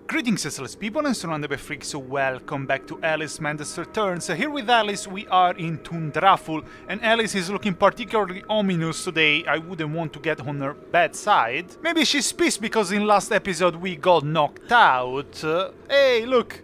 Greetings, SLS people and SurroundEdByFreaks, so welcome back to Alice Mendes Returns. Here with Alice we are in Tundraful, and Alice is looking particularly ominous today. I wouldn't want to get on her bad side. Maybe she's pissed because in last episode we got knocked out. Hey, look!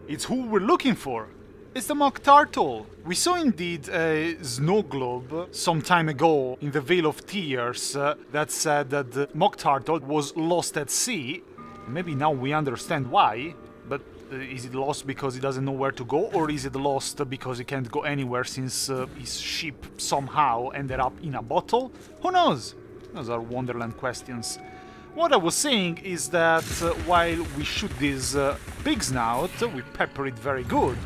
It's who we're looking for. It's the Mock Turtle. We saw indeed a snow globe some time ago in the Vale of Tears that said that the Mock Turtle was lost at sea. Maybe now we understand why, but is it lost because he doesn't know where to go, or is it lost because he can't go anywhere since his ship somehow ended up in a bottle? Who knows? Those are Wonderland questions. What I was saying is that while we shoot this pig snout, we pepper it very good.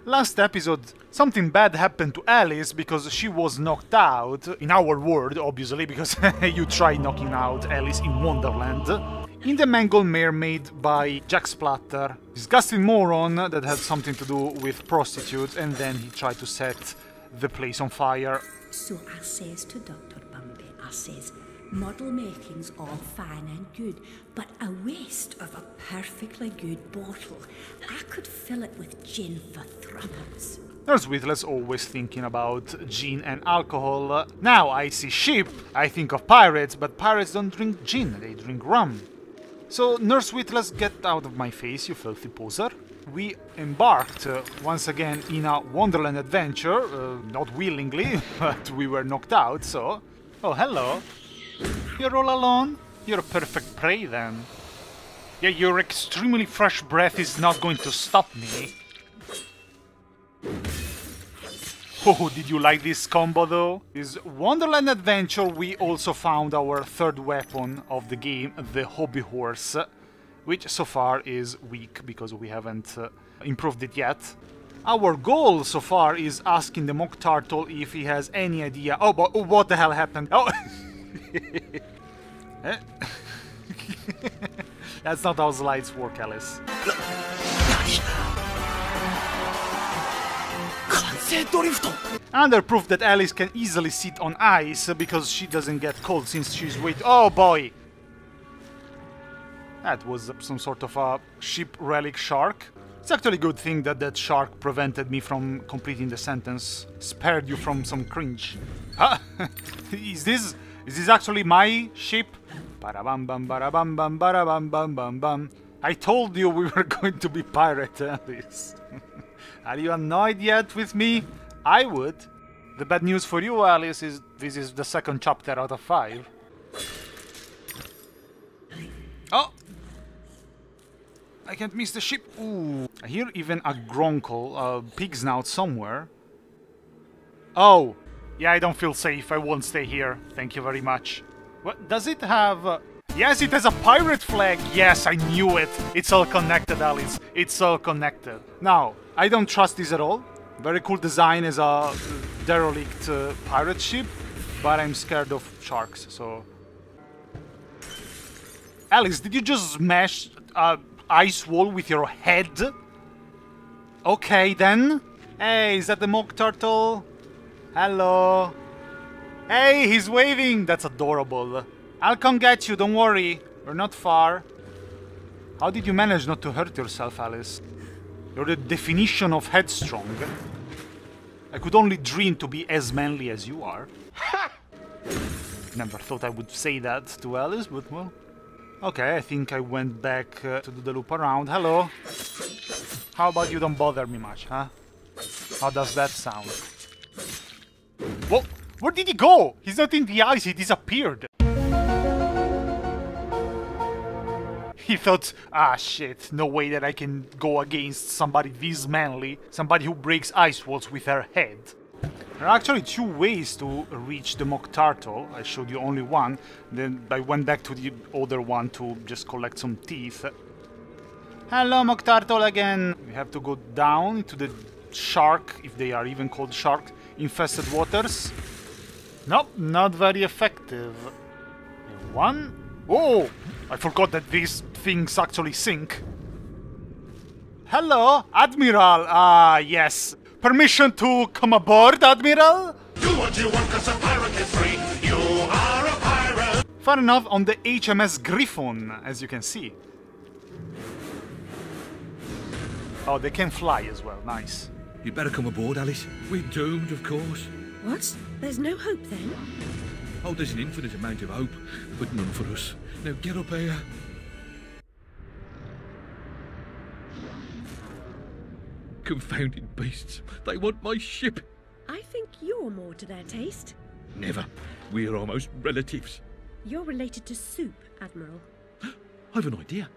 Last episode, something bad happened to Alice because she was knocked out, in our world obviously, because you try knocking out Alice in Wonderland, in the mangled mare made by Jack Splatter. Disgusting moron that had something to do with prostitutes, and then he tried to set the place on fire. So I says to Dr. Bumpy, I says, model making's all fine and good, but a waste of a perfectly good bottle. I could fill it with gin for thruppence. Nurse Whittle's always thinking about gin and alcohol. Now I see ship, I think of pirates, but pirates don't drink gin, they drink rum. So, Nurse Whittle's, get out of my face, you filthy poser. We embarked once again in a Wonderland adventure, not willingly, but we were knocked out, so... Oh, hello. You're all alone? You're a perfect prey, then. Yeah, your extremely fresh breath is not going to stop me. Oh, did you like this combo, though? This Wonderland adventure, we also found our third weapon of the game, the Hobby Horse, which so far is weak, because we haven't improved it yet. Our goal so far is asking the Mock Turtle if he has any idea... Oh, but what the hell happened? Oh! That's not how slides work, Alice. Another proof that Alice can easily sit on ice because she doesn't get cold since she's waiting. Oh boy! That was some sort of a ship relic shark. It's actually a good thing that that shark prevented me from completing the sentence. Spared you from some cringe. Huh? Is this actually my ship? Barabam bam barabam bam barabam bam bam bam. I told you we were going to be pirate, Alice. Are you annoyed yet with me? I would. The bad news for you, Alice, is this is the second chapter out of 5. Oh! I can't miss the ship. Ooh. I hear even a gronkle, a pig snout somewhere. Oh! Yeah, I don't feel safe. I won't stay here. Thank you very much. What? Does it have... Yes, it has a pirate flag! Yes, I knew it! It's all connected, Alice. It's all connected. Now, I don't trust this at all. Very cool design as a derelict pirate ship, but I'm scared of sharks, so... Alice, did you just smash an ice wall with your head? Okay, then. Hey, is that the Mock Turtle? Hello. Hey, he's waving! That's adorable. I'll come get you, don't worry. We're not far. How did you manage not to hurt yourself, Alice? You're the definition of headstrong. I could only dream to be as manly as you are. Never thought I would say that to Alice, but well... Okay, I think I went back to do the loop around. Hello. How about you don't bother me much, huh? How does that sound? Whoa! Where did he go? He's not in the ice, he disappeared. He thought, ah shit, no way that I can go against somebody this manly, somebody who breaks ice walls with her head. There are actually 2 ways to reach the Mock Turtle. I showed you only one, then I went back to the other one to just collect some teeth. Hello, Mock Turtle again! We have to go down into the shark, if they are even called shark, infested waters. Nope, not very effective. One. Oh! I forgot that these things actually sink. Hello, Admiral! Ah, yes. Permission to come aboard, Admiral? Do what you want, 'cause a pirate is free. You are a pirate. Far enough on the HMS Gryphon, as you can see. Oh, they can fly as well. Nice. You'd better come aboard, Alice. We're doomed, of course. What? There's no hope then? Oh, there's an infinite amount of hope, but none for us. Now get up here. Confounded beasts. They want my ship. I think you're more to their taste. Never. We're almost relatives. You're related to soup, Admiral. I've an idea.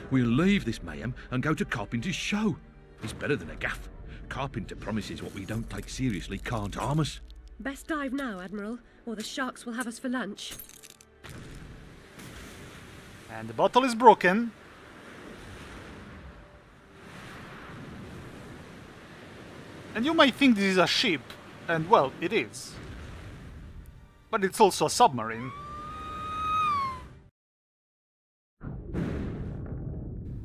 We'll leave this mayhem and go to Carpenter's show. It's better than a gaff. Carpenter promises what we don't take seriously can't harm us. Best dive now, Admiral, or the sharks will have us for lunch. And the bottle is broken. And you might think this is a ship, and well, it is. But it's also a submarine.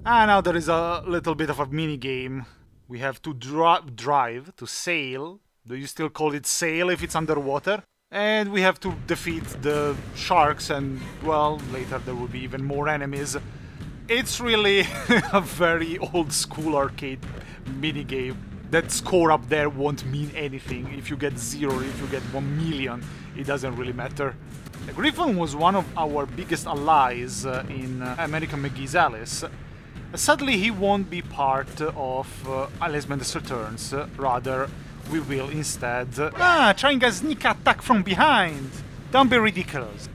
Ah, now there is a little bit of a mini game. We have to drive, to sail. Do you still call it sail if it's underwater? And we have to defeat the sharks and, well, later there will be even more enemies. It's really a very old school arcade mini game. That score up there won't mean anything. If you get 0, if you get 1 million, it doesn't really matter. The Gryphon was one of our biggest allies in American McGee's Alice. Sadly, he won't be part of Alice Mendes Returns. Rather, we will instead... trying a sneak attack from behind! Don't be ridiculous.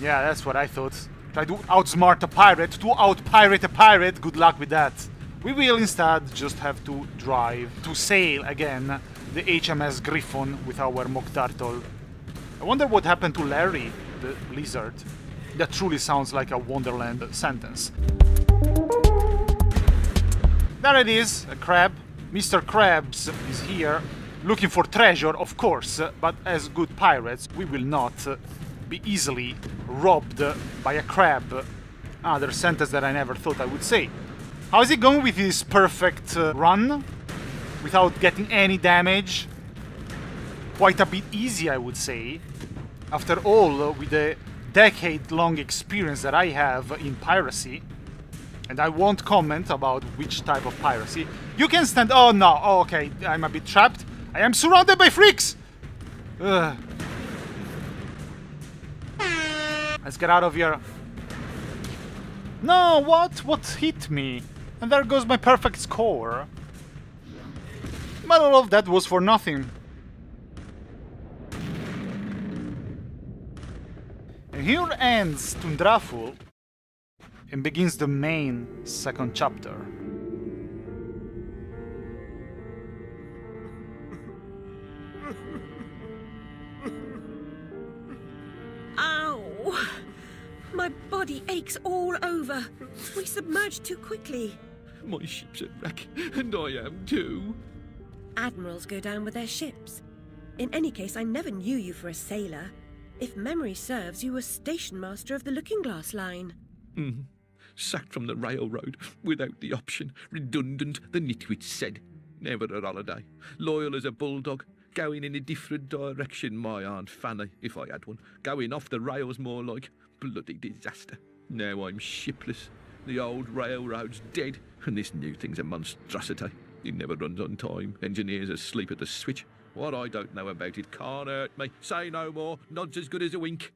Yeah, that's what I thought. Try to outsmart a pirate, to out-pirate a pirate, good luck with that. We will instead just have to drive, to sail again, the HMS Gryphon with our Mock Turtle. I wonder what happened to Larry, the lizard. That truly sounds like a Wonderland sentence. There it is, a crab. Mr. Krabs is here, looking for treasure, of course, but as good pirates, we will not be easily robbed by a crab. Another sentence that I never thought I would say. How is he going with his perfect run? Without getting any damage? Quite a bit easy, I would say. After all, with the decade-long experience that I have in piracy, and I won't comment about which type of piracy. You can stand... Oh, no. Oh, okay. I'm a bit trapped. I am surrounded by freaks! Ugh. Let's get out of here. No, what? What hit me? And there goes my perfect score. But all of that was for nothing. And here ends Tundraful. And begins the main second chapter. Ow! My body aches all over. We submerged too quickly. My ship's a wreck, and I am too. Admirals go down with their ships. In any case, I never knew you for a sailor. If memory serves, you were station master of the Looking Glass line. Mm-hmm. Sacked from the railroad, without the option. Redundant, the nitwit said. Never a holiday. Loyal as a bulldog. Going in a different direction, my Aunt Fanny, if I had one. Going off the rails more like. Bloody disaster. Now I'm shipless. The old railroad's dead, and this new thing's a monstrosity. It never runs on time. Engineers asleep at the switch. What I don't know about it can't hurt me. Say no more. Nod's as good as a wink.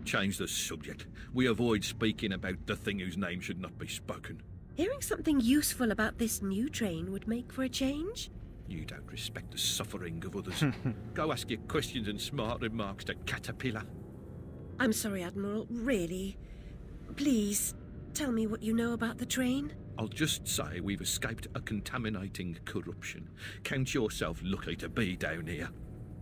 Change the subject. We avoid speaking about the thing whose name should not be spoken. Hearing something useful about this new train would make for a change? You don't respect the suffering of others. Go ask your questions and smart remarks to Caterpillar. I'm sorry, Admiral, really. Please, tell me what you know about the train. I'll just say we've escaped a contaminating corruption. Count yourself lucky to be down here.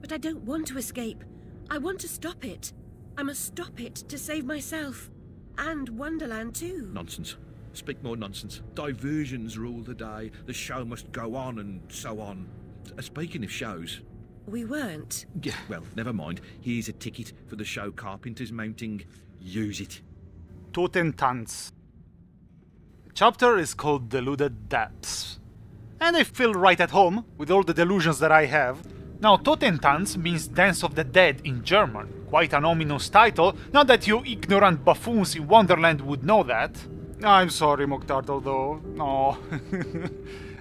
But I don't want to escape. I want to stop it. I must stop it to save myself. And Wonderland too. Nonsense. Speak more nonsense. Diversions rule the day. The show must go on and so on. Speaking of shows... We weren't. Yeah, well, never mind. Here's a ticket for the show Carpenter's mounting. Use it. Totentanz. The chapter is called Deluded Depths. And I feel right at home with all the delusions that I have. Now, Totentanz means Dance of the Dead in German. Quite an ominous title, not that you ignorant buffoons in Wonderland would know that. I'm sorry, Mock Turtle, though. No.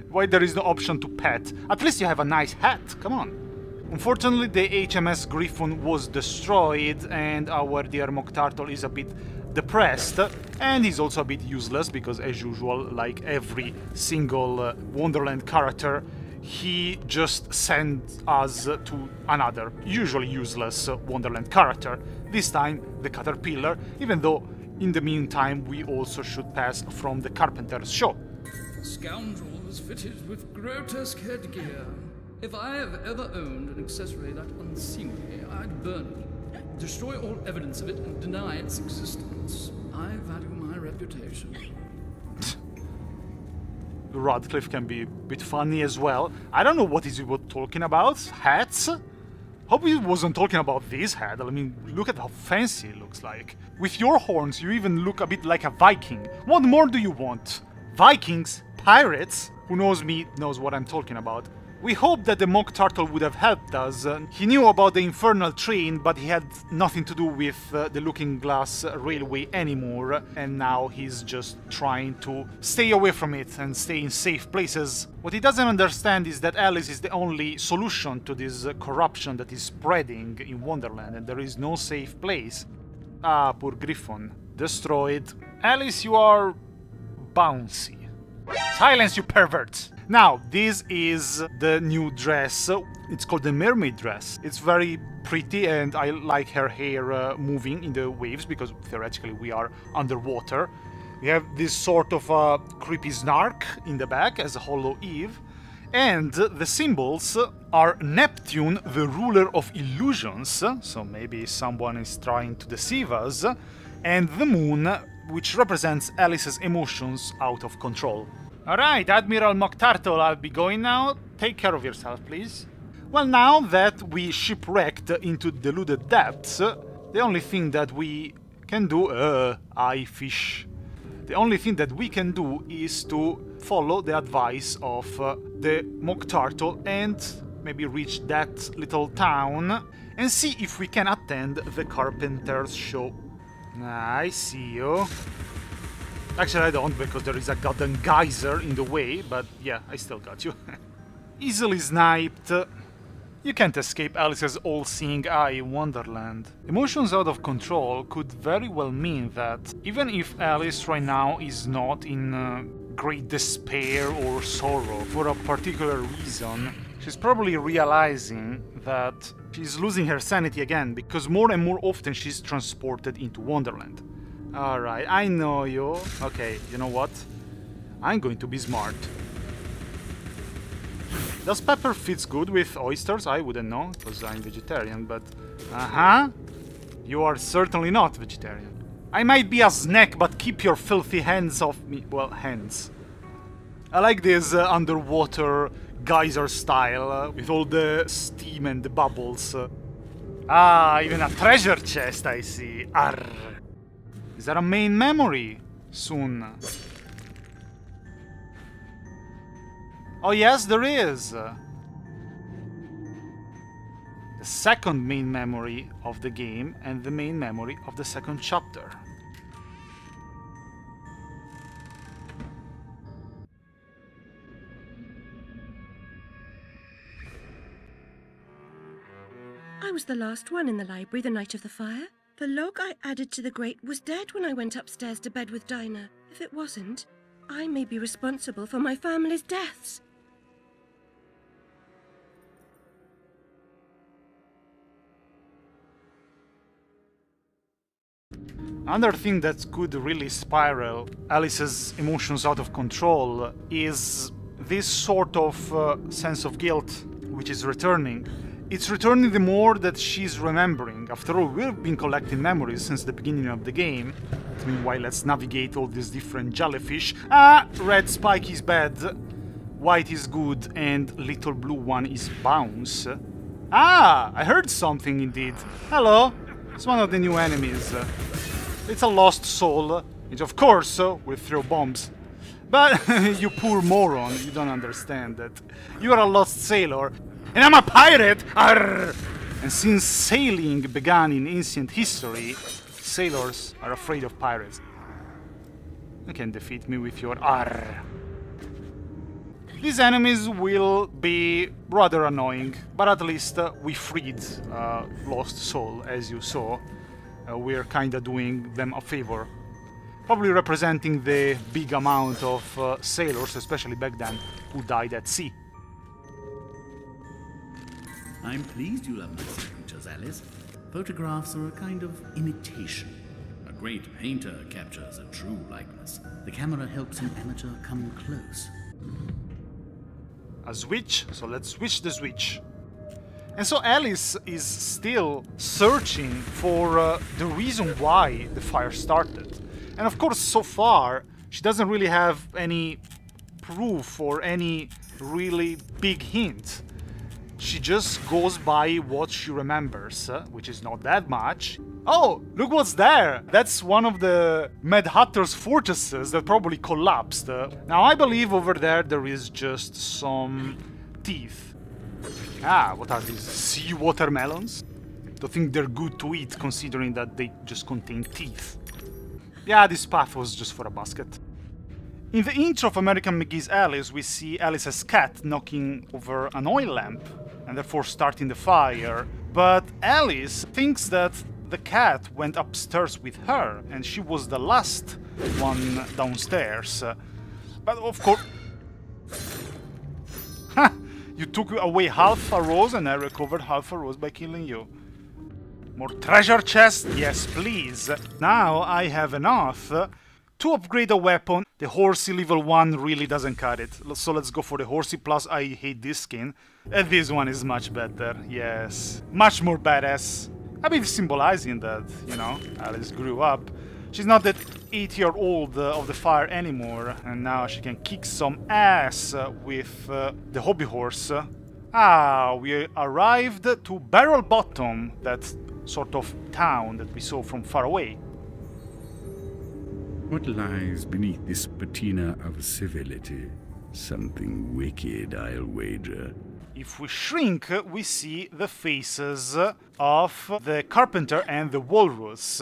Why there is no option to pet? At least you have a nice hat, come on. Unfortunately, the HMS Gryphon was destroyed, and our dear Mock Turtle is a bit depressed, and he's also a bit useless, because as usual, like every single Wonderland character, he just sends us to another, usually useless Wonderland character. This time, the Caterpillar, even though in the meantime we also should pass from the Carpenter's shop. The scoundrel was fitted with grotesque headgear. If I have ever owned an accessory that unseemly, I'd burn it, destroy all evidence of it, and deny its existence. I value my reputation. Radcliffe can be a bit funny as well. I don't know what is he talking about. Hats? Hope he wasn't talking about this hat. I mean, look at how fancy it looks like. With your horns, you even look a bit like a Viking. What more do you want? Vikings? Pirates? Who knows me knows what I'm talking about. We hope that the Mock Turtle would have helped us. He knew about the infernal train, but he had nothing to do with the Looking Glass Railway anymore, and now he's just trying to stay away from it and stay in safe places. What he doesn't understand is that Alice is the only solution to this corruption that is spreading in Wonderland, and there is no safe place. Ah, poor Gryphon. Destroyed. Alice, you are bouncy. Silence, you perverts! Now, this is the new dress. It's called the mermaid dress. It's very pretty, and I like her hair moving in the waves, because theoretically we are underwater. We have this sort of creepy snark in the back as a hollow Eve. And the symbols are Neptune, the ruler of illusions, so maybe someone is trying to deceive us, and the moon, which represents Alice's emotions out of control. Alright, Admiral Mock Turtle, I'll be going now. Take care of yourself, please. Well, now that we shipwrecked into Deluded Depths, the only thing that we can do... I fish. The only thing that we can do is to follow the advice of the Mock Turtle and maybe reach that little town and see if we can attend the Carpenter's show. I see you. Actually, I don't, because there is a goddamn geyser in the way, but yeah, I still got you. Easily sniped. You can't escape Alice's all-seeing eye in Wonderland. Emotions out of control could very well mean that even if Alice right now is not in great despair or sorrow for a particular reason, she's probably realizing that she's losing her sanity again, because more and more often she's transported into Wonderland. Alright, I know you. Okay, you know what? I'm going to be smart. Does pepper fits good with oysters? I wouldn't know, because I'm vegetarian, but... You are certainly not vegetarian. I might be a snack, but keep your filthy hands off me. Well, hands. I like this underwater geyser style, with all the steam and the bubbles. Even a treasure chest, I see. Arr. Is there a main memory? Soon. Oh yes, there is! The second main memory of the game and the main memory of the second chapter. I was the last one in the library the night of the fire. The log I added to the grate was dead when I went upstairs to bed with Dinah. If it wasn't, I may be responsible for my family's deaths. Another thing that could really spiral Alice's emotions out of control is this sort of sense of guilt which is returning. It's returning the more that she's remembering. After all, we've been collecting memories since the beginning of the game. Meanwhile, let's navigate all these different jellyfish. Red spike is bad, white is good, and little blue one is bounce. I heard something indeed. Hello, it's one of the new enemies. It's a lost soul, which of course will throw bombs. But you poor moron, you don't understand that. You are a lost sailor. And I'm a pirate! Arr! And since sailing began in ancient history, sailors are afraid of pirates. You can defeat me with your R. These enemies will be rather annoying, but at least we freed Lost Soul, as you saw. We're kinda doing them a favor. Probably representing the big amount of sailors, especially back then, who died at sea. I'm pleased you love my signatures, Alice. Photographs are a kind of imitation. A great painter captures a true likeness. The camera helps an amateur come close. A switch, so let's switch the switch. And so Alice is still searching for the reason why the fire started. And of course, so far, she doesn't really have any proof or any really big hint. She just goes by what she remembers, which is not that much. Oh, look what's there! That's one of the Mad Hatter's fortresses that probably collapsed. Now I believe over there is just some teeth. Ah, what are these? Sea watermelons? Don't think they're good to eat considering that they just contain teeth. Yeah, this path was just for a basket. In the intro of American McGee's Alice, we see Alice's cat knocking over an oil lamp and therefore starting the fire. But Alice thinks that the cat went upstairs with her and she was the last one downstairs. But of course... Ha! You took away half a rose and I recovered half a rose by killing you. More treasure chest? Yes, please. Now I have enough to upgrade a weapon. The horsey level 1 really doesn't cut it. So let's go for the horsey, plus I hate this skin. And this one is much better, yes. Much more badass. A bit symbolizing that, you know, Alice grew up. She's not that 8-year-old of the fire anymore, and now she can kick some ass with the hobby horse. Ah, we arrived to Barrelbottom, that sort of town that we saw from far away. What lies beneath this patina of civility? Something wicked, I'll wager. If we shrink, we see the faces of the carpenter and the walrus.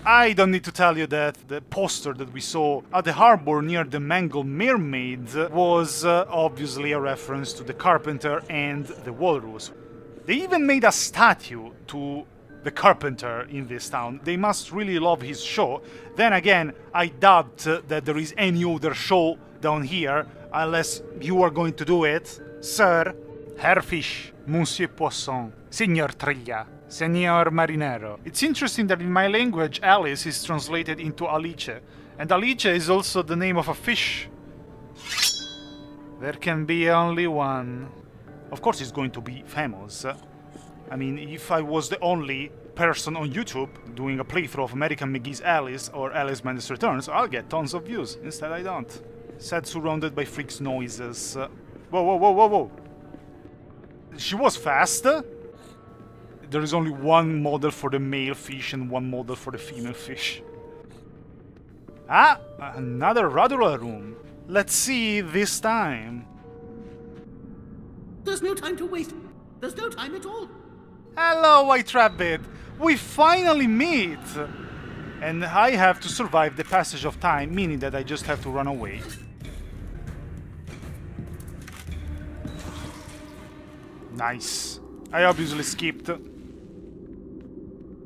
I don't need to tell you that the poster that we saw at the harbor near the mangled mermaid was obviously a reference to the carpenter and the walrus. They even made a statue to the carpenter in this town. They must really love his show. Then again, I doubt that there is any other show down here, unless you are going to do it, sir. Herr Fish, Monsieur Poisson, Signor Trilla, Signor Marinero. It's interesting that in my language, Alice is translated into Alice, and Alice is also the name of a fish. There can be only one. Of course it's going to be famous. I mean, if I was the only person on YouTube doing a playthrough of American McGee's Alice or Alice Madness Returns, I'll get tons of views. Instead I don't. Sad surrounded by freaks noises. Whoa, whoa, whoa, whoa, whoa. She was fast. There is only one model for the male fish and one model for the female fish. Ah, another radula room. Let's see this time. There's no time to waste. There's no time at all. Hello, White Rabbit. We finally meet. And I have to survive the passage of time, meaning that I just have to run away. Nice. I obviously skipped.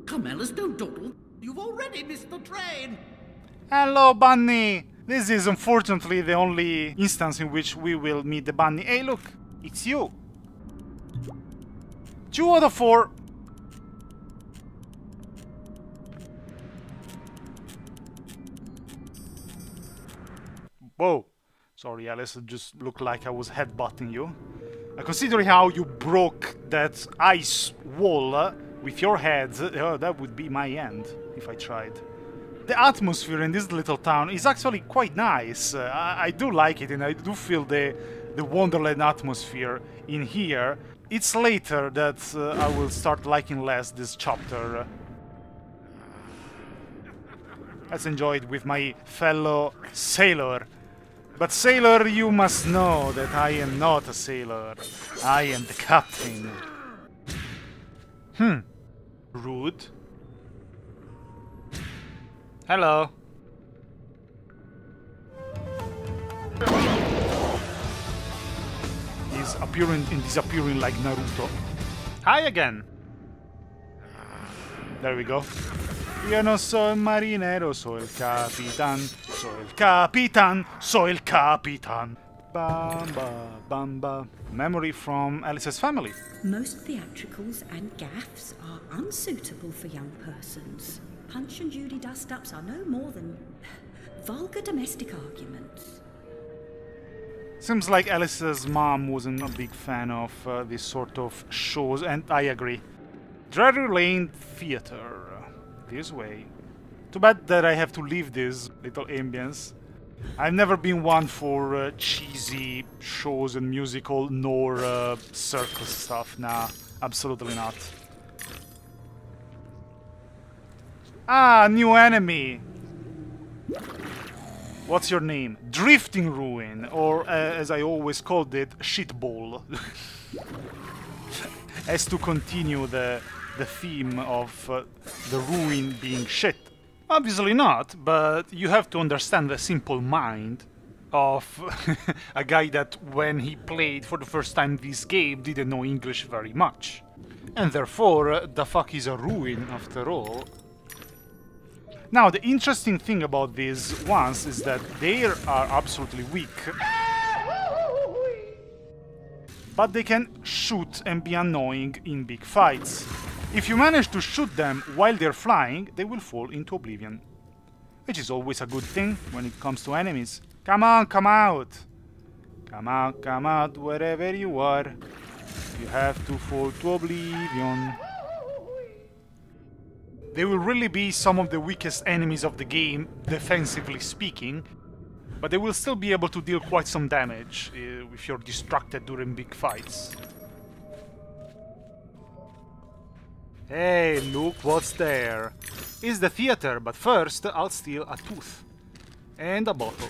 Come, Alice, don't dawdle. You've already missed the train. Hello, Bunny. This is unfortunately the only instance in which we will meet the bunny. Hey, look. It's you. 2 out of 4. Whoa. Sorry, Alice. It just looked like I was headbutting you. Considering how you broke that ice wall with your head, that would be my end if I tried. The atmosphere in this little town is actually quite nice. I do like it, and I do feel the Wonderland atmosphere in here. It's later that I will start liking less this chapter. Let's enjoy it with my fellow sailor. But sailor, you must know that I am not a sailor. I am the captain. Rude. Alice appearing and disappearing like Naruto. Hi again! There we go. Yo no soy marinero, soy el capitán, soy el capitán, soy el capitán. Bamba, bamba. Memory from Alice's family. Most theatricals and gaffs are unsuitable for young persons. Punch and Judy dust-ups are no more than vulgar domestic arguments. Seems like Alice's mom wasn't a big fan of this sort of shows, and I agree. Drury Lane Theatre. This way. Too bad that I have to leave this little ambience. I've never been one for cheesy shows and musical, nor circus stuff. Nah, absolutely not. Ah, new enemy! What's your name? Drifting Ruin, or as I always called it, Shitball. As to continue the theme of the ruin being shit. Obviously not, but you have to understand the simple mind of a guy that when he played for the first time this game didn't know English very much. And therefore, the fuck is a ruin after all? Now, the interesting thing about these ones is that they are absolutely weak. But they can shoot and be annoying in big fights. If you manage to shoot them while they're flying, they will fall into oblivion. Which is always a good thing when it comes to enemies. Come on, come out! Come out, wherever you are. You have to fall to oblivion. They will really be some of the weakest enemies of the game, defensively speaking, but they will still be able to deal quite some damage if you're distracted during big fights. Hey, look what's there. It's the theater, but first I'll steal a tooth. And a bottle.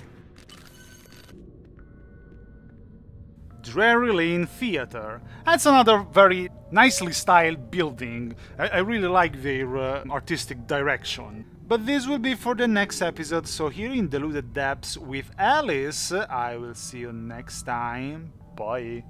Drury Lane Theatre. That's another very nicely styled building. I really like their artistic direction. But this will be for the next episode, so here in Deluded Depths with Alice, I will see you next time. Bye.